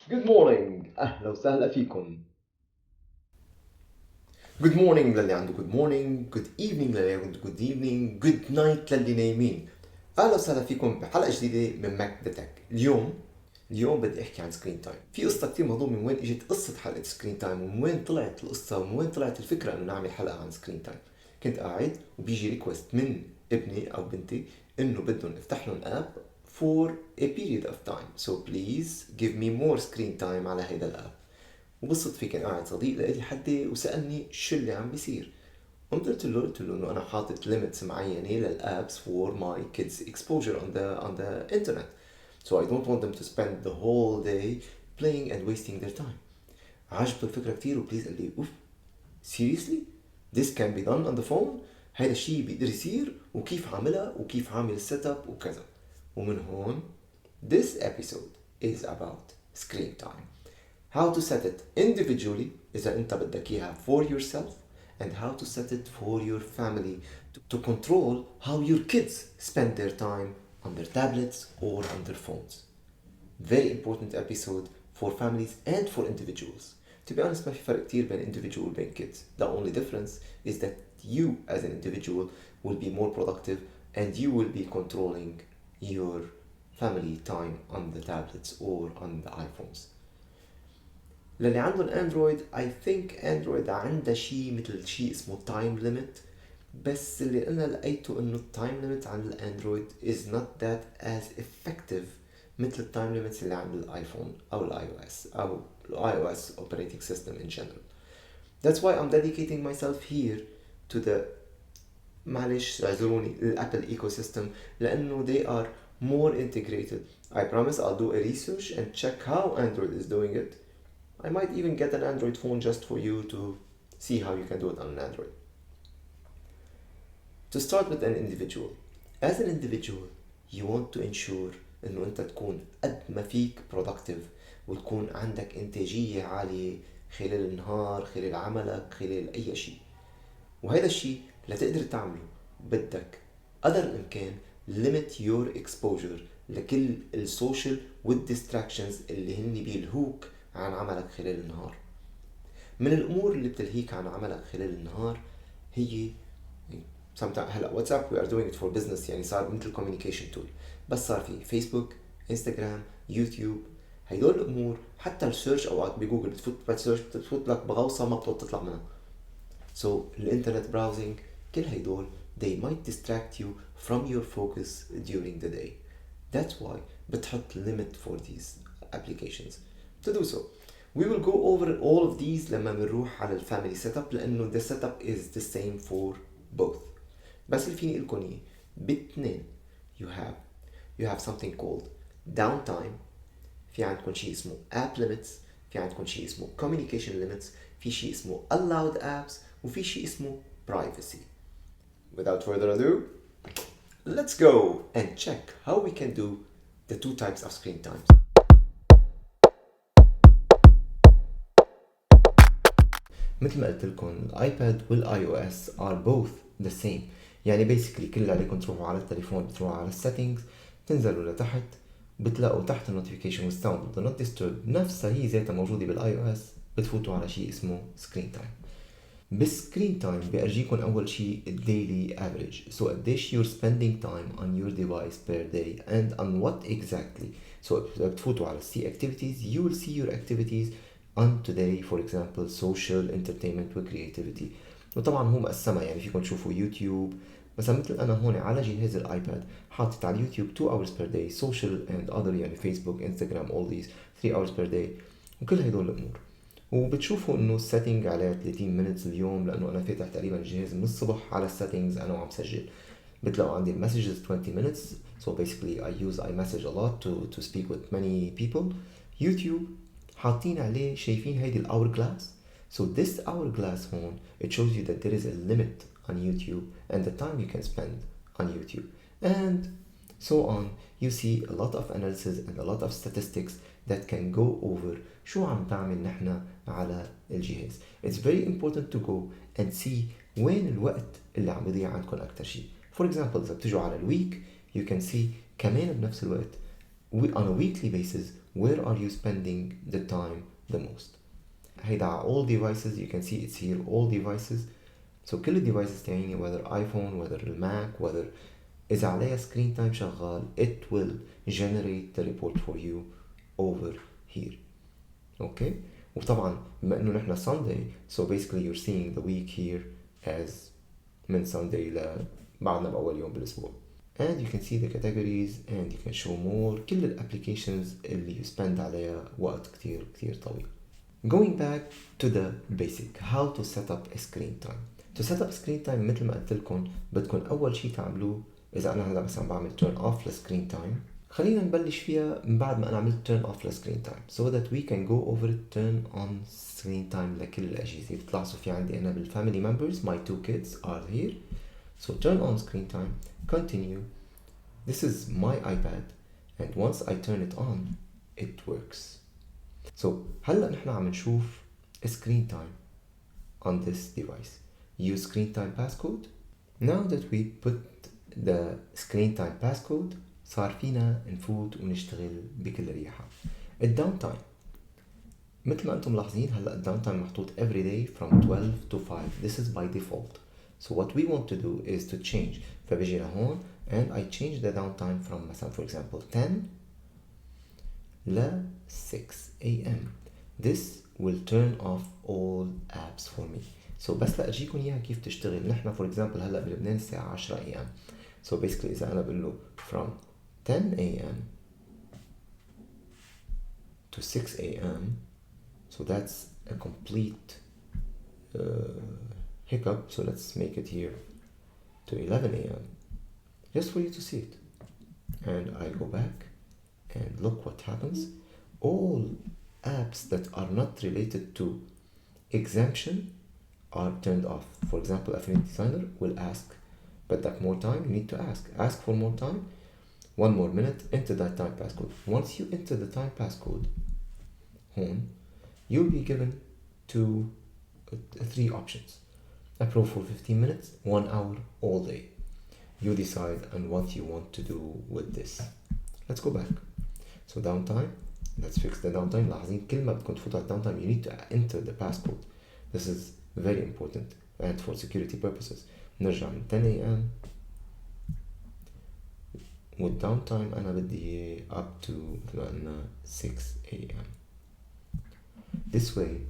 Good morning. أهلا وسهلا فيكم. Good morning للي عنده good morning, good evening للي عنده good evening, good night للي نايمين. أهلا وسهلا فيكم بحلقة جديدة من ماك ذا تك. اليوم بدي أحكي عن سكرين تايم. في قصة كتير مهضوم من وين إجت قصة حلقة سكرين تايم ومن وين طلعت القصة ومن وين طلعت الفكرة إنه نعمل حلقة عن سكرين تايم. كنت قاعد وبيجي ريكوست من ابني أو بنتي إنه بدهم افتح لهم اب for a period of time. So please give me more screen time على هيدا الاب. وبالصدفة كان قاعد صديق لإلي حدي وسألني شو اللي عم بيصير. قلت له انه انا حاطط limits معينة للابس for my kids exposure on the internet. So I don't want them to spend the whole day playing and wasting their time. عجبته الفكرة كتير وبليز قال لي اوف seriously this can be done on the phone. هيدا الشيء بيقدر يصير وكيف عاملها وكيف عامل السيت اب وكذا. ومن هون this episode is about screen time. How to set it individually إذا أنت بدك إياها for yourself, and how to set it for your family to control how your kids spend their time on their tablets or on their phones. Very important episode for families and for individuals. To be honest, ما في فرق كتير بين individual وبين kids. The only difference is that you as an individual will be more productive and you will be controlling your family time on the tablets or on the iPhones. للي عندهم اندرويد I think اندرويد عندها شيء مثل شيء اسمه تايم ليميت، بس اللي انا لقيته انه التايم ليميت عند الاندرويد is not that as effective مثل التايم ليميتس اللي عند الايفون او الاي او اس او الاي او اس operating system in general. That's why I'm dedicating myself here to the معلش اعذروني الابل ايكو سيستم لانه they are more integrated. I promise I'll do a research and check how Android is doing it. I might even get an Android phone just for you to see how you can do it on an Android. To start with an individual. As an individual, you want to ensure انه انت تكون قد ما فيك productive وتكون عندك انتاجية عالية خلال النهار، خلال عملك، خلال اي شيء. وهذا الشيء لتقدر تعمله بدك قدر الامكان limit your exposure لكل السوشيال والديستراكشنز اللي هن بيلهوك عن عملك خلال النهار. من الامور اللي بتلهيك عن عملك خلال النهار هي هلا واتساب we are doing it for business يعني صار مثل communication tool، بس صار في فيسبوك، انستغرام، يوتيوب. هيدول الامور حتى السيرش اوقات بجوجل بتفوت لك بغوصه ما بتطلع منها. So الانترنت براوزنج كل هيدول they might distract you from your focus during the day. That's why بتحط limit for these applications. To do so we will go over all of these لما بنروح على الفاميلي سيت اب لانه the setup is the same for both. بس اللي فيني لكم اياه باثنين you have something called downtime، في عندكم شيء اسمه app limits، في عندكم شيء اسمه communication limits، في شيء اسمه allowed apps، وفي شيء اسمه privacy. Without further ado, let's go and check how we can do the two types of screen times. مثل ما قلت لكم الايباد والاي او اس are both the same. يعني basically كل اللي عليكم تروحوا على التليفون بتروحوا على السيتنجز، تنزلوا لتحت بتلاقوا تحت النوتيفيكيشن والساوند do not disturb نفسها هي ذاتها موجودة بالاي او اس، بتفوتوا على شيء اسمه سكرين تايم. بالسكرين تايم بيرجيكم اول شيء الديلي افريج، so قديش you're spending time on your device per day and on what exactly. so بتفوتوا على see activities you will see your activities on today for example social entertainment و creativity. وطبعا هو مقسمها يعني فيكم تشوفوا يوتيوب مثلا مثل انا هون على جهاز الايباد حاطط على اليوتيوب 2 hours per day social and other يعني فيسبوك انستغرام all these 3 hours per day وكل هدول الامور. وبتشوفوا انه السيتنج على 30 minutes اليوم لانه انا فاتح تقريبا الجهاز من الصبح على السيتنجز انا وعم سجل. بتلاقوا عندي المسجز 20 minutes so basically I use iMessage a lot to speak with many people. يوتيوب حاطين عليه شايفين هيدي hourglass. so this hourglass هون it shows you that there is a limit on YouTube and the time you can spend on YouTube and so on. You see a lot of analysis and a lot of statistics that can go over شو عم تعمل نحن على الجهاز. It's very important to go and see وين الوقت اللي عم يضيع عندكم أكتر شيء. For example إذا بتجوا على الويك you can see كمان بنفس الوقت on a weekly basis, where are you spending the time the most. هيدا على all devices. You can see it's here all devices. So كل الديفايسز تاعيني whether iPhone whether الماك whether إذا عليها screen time شغال, it will generate the report for you over here. Okay. وطبعا بما انه نحن Sunday, so basically you're seeing the week here as من Sunday بعدنا بأول يوم بالأسبوع. And you can see the categories and you can show more كل الابليكيشنز اللي you spend عليها وقت كتير كتير طويل. Going back to the basic, how to set up a screen time. To set up screen time مثل ما قلت لكم بدكم أول شيء تعملوه. إذا أنا هلا مثلا بعمل turn off screen time, خلينا نبلش فيها من بعد ما أنا عملت turn off screen time so that we can go over it. Turn on screen time لكل الأجهزة. بتلاحظوا في عندي أنا بالfamily members my 2 kids are here. So turn on screen time, continue. This is my iPad and once I turn it on it works. So هلا نحن عم نشوف screen time on this device. Use screen time passcode. Now that we put the screen time passcode صار فينا نفوت ونشتغل بكل ريحة. الداونتايم مثل ما انتم ملاحظين هلا الداونتايم محطوط every day from 12 to 5. This is by default. So what we want to do is to change. فبيجي لهون and I change the downtime from مثلا for example 10 ل 6 a.m. This will turn off all apps for me. So بس لأجيكم إياها كيف تشتغل. نحن for example هلا بلبنان الساعة 10 a.m. So basically إذا أنا بقول له from 10 a.m. to 6 a.m. So that's a complete hiccup. So let's make it here to 11 a.m. just for you to see it. And I go back and look what happens. All apps that are not related to exemption are turned off. For example, Affinity Designer will ask, بدك more time, you need to ask for more time, 1 more minute, enter that time passcode. Once you enter the time passcode home, you'll be given 3 options. Approve for 15 minutes, 1 hour, all day. You decide on what you want to do with this. Let's go back. So downtime, let's fix the downtime. لاحظين كل ما بدكم تفوتوا على downtime you need to enter the passcode. This is very important and for security purposes. نرجع من 10 a.m. with downtime أنا بدي up to 6 a.m. This way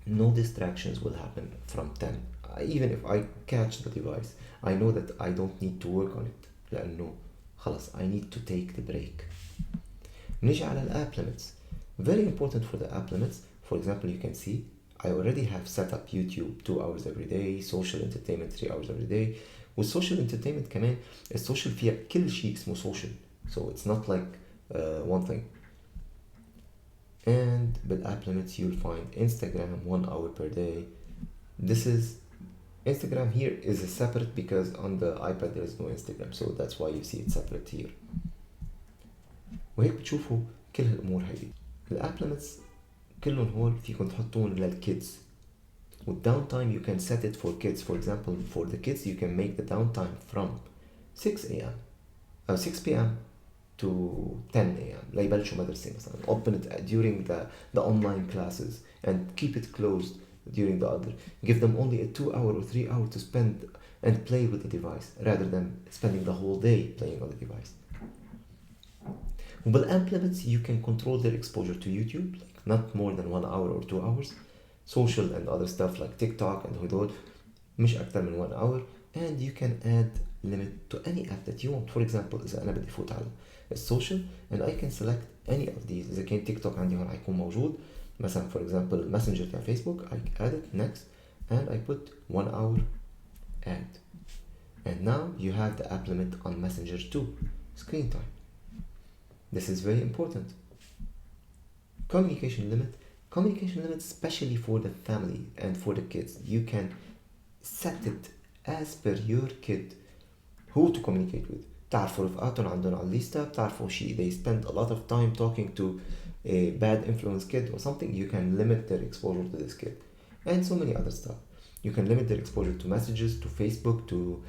no distractions will happen from 10. Even if I catch the device I know that I don't need to work on it لأنه خلاص I need to take the break. نيجي على الاب limits. Very important for the app limits. For example, you can see I already have set up YouTube 2 hours every day, social entertainment 3 hours every day. With social entertainment كمان السوشيال فيها كل شيء اسمه social. So it's not like one thing. And بالapp limits you'll find Instagram 1 hour per day. This is Instagram here is a separate because on the iPad there is no Instagram, so that's why you see it separate here. وهيك بتشوفوا كل هالأمور هيدي. الاب limits كلهم هول فيكم تحطون للkids. With downtime you can set it for kids. For example, for the kids you can make the downtime from 6 a.m. 6 p.m. to 10 a.m. ليبلشوا مدرسة مثلا. Open it during the online classes and keep it closed during the other. Give them only a 2 hour or 3 hour to spend and play with the device rather than spending the whole day playing on the device. With app limits you can control their exposure to YouTube, like not more than 1 hour or 2 hours. Social and other stuff like TikTok and هدول مش أكتر من 1 hour. And you can add limit to any app that you want. For example, إذا أنا بدي فوت على السوشيال and I can select any of these. إذا كان تيك توك عندي هون هيكون موجود. مثلا for example messenger تاع فيسبوك I add it next and I put 1 hour add. And now you have the app limit on messenger too. Screen time. This is very important. Communication limit especially for the family and for the kids. You can set it as per your kid who to communicate with. تعرفوا رفقاتهم عندهم على الليسته. بتعرفوا شيء they spend a lot of time talking to a bad influence kid or something. You can limit their exposure to this kid and so many other stuff. You can limit their exposure to messages, to Facebook, to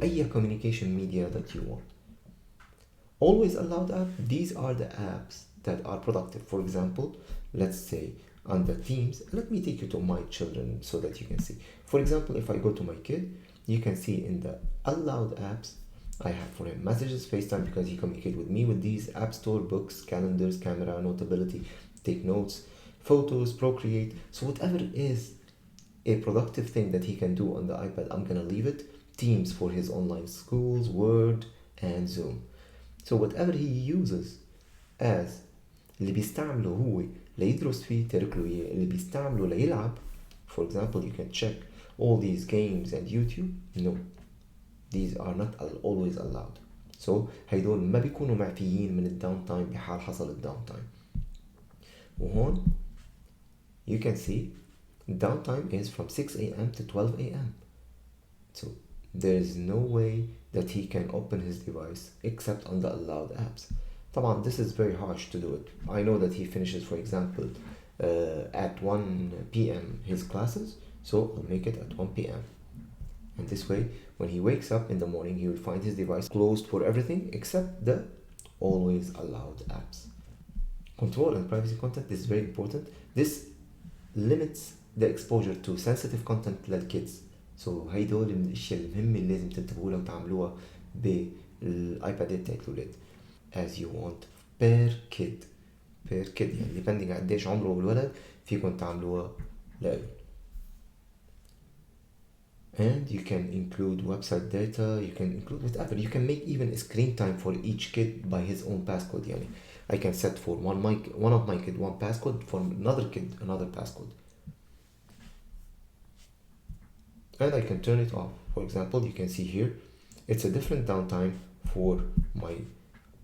أي communication media that you want. Always allowed app, these are the apps that are productive. For example, let's say under themes, let me take you to my children so that you can see. For example, if I go to my kid, you can see in the allowed apps, I have for him messages, FaceTime because he communicates with me with these, App Store, books, calendars, camera, notability, take notes, photos, Procreate. So whatever is a productive thing that he can do on the iPad, I'm gonna leave it. Teams for his online schools, Word, and Zoom. So whatever he uses as اللي بيستعمله هو ليدرس فيه ترك له إياه، اللي بيستعمله ليلعب. For example, you can check all these games and YouTube. No, these are not always allowed. So هيدول ما بيكونوا معفيين من الداون تايم بحال حصل الداون تايم. وهون you can see downtime is from 6 a.m. to 12 a.m. So there is no way that he can open his device except on the allowed apps. طبعا this is very harsh to do it. I know that he finishes, for example, at 1 p.m. his classes, so I'll make it at 1 p.m. And this way, when he wakes up in the morning, he will find his device closed for everything except the always allowed apps. Control and privacy content is very important. This limits the exposure to sensitive content للkids. So هيدول من الاشياء المهمة اللي لازم تنتبهوا لها وتعملوها بالايبادات تاعت الولاد. As you want per kid يعني depending على قديش عمره الولد فيكم تعملوها لإله. And you can include website data, you can include whatever. You can make even a screen time for each kid by his own passcode. يعني I can set for one of my kid one passcode, for another kid another passcode. And I can turn it off. For example, you can see here, it's a different downtime for my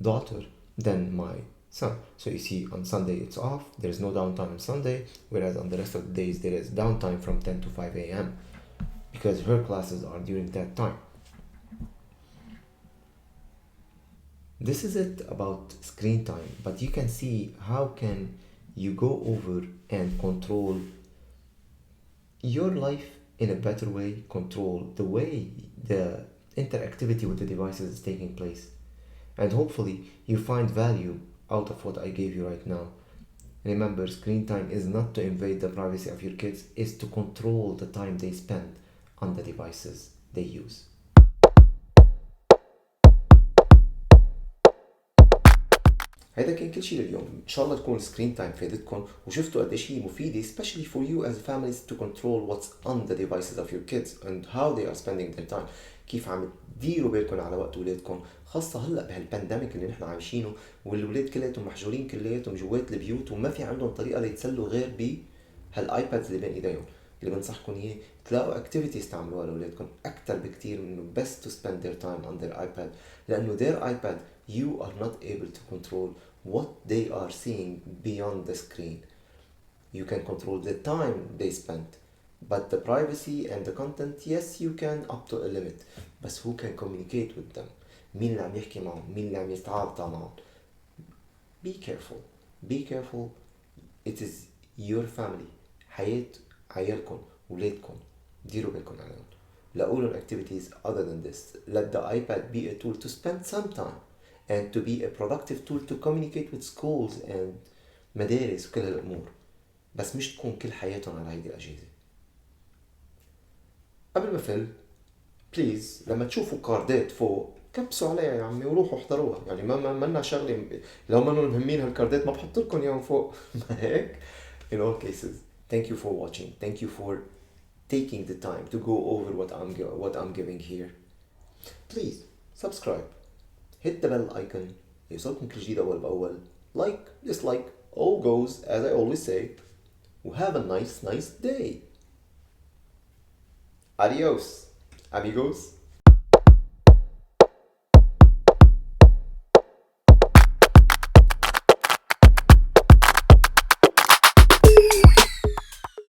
daughter than my son. So you see on Sunday it's off, there's no downtime on Sunday, whereas on the rest of the days there is downtime from 10 to 5 a.m. because her classes are during that time. This is it about screen time, but you can see how can you go over and control your life in a better way, control the way the interactivity with the devices is taking place. And hopefully you find value out of what I gave you right now. Remember, screen time is not to invade the privacy of your kids, it's to control the time they spend on the devices they use. هذا كان كل شيء لليوم. ان شاء الله تكون السكرين تايم فادتكم وشفتوا قد ايش هي مفيده especially for you as families to control what's on the devices of your kids and how they are spending their time. كيف عم تديروا بالكم على وقت اولادكم، خاصه هلا بهالبانديميك اللي نحن عايشينه والولاد كلياتهم محجورين كلياتهم جوات البيوت وما في عندهم طريقه ليتسلوا غير بهالايبادز اللي بين ايديهم. اللي بنصحكم اياه تلاقوا اكتيفيتيز تعملوها لاولادكم اكثر بكثير من انه بس to spend their time on their iPad، لانه their iPad you are not able to control what they are seeing beyond the screen. You can control the time they spend, but the privacy and the content, yes, you can up to a limit. بس who can communicate with them؟ مين اللي عم يحكي معهم؟ مين اللي عم يتعاطى معهم؟ Be careful. Be careful. It is your family. حياة عيالكم ولادكم، ديروا بالكم عليهم. لاقوا لهم activities other than this. Let the iPad be a tool to spend some time and to be a productive tool to communicate with schools and مدارس وكل هالأمور، بس مش تكون كل حياتهم على هيدي الأجهزة. قبل ما فل بليز لما تشوفوا كاردات فوق كبسوا عليها يا عمي وروحوا احضروها. يعني ما لنا شغله لو ما مهمين هالكاردات ما بحط لكم اياهم فوق. ما هيك. In all cases, thank you for watching. Thank you for taking the time to go over what I'm giving here. Please subscribe. Hit the bell icon يوصلكم كل جديد أول بأول. Like, dislike, all goes as I always say. Have a nice day. Adios, amigos.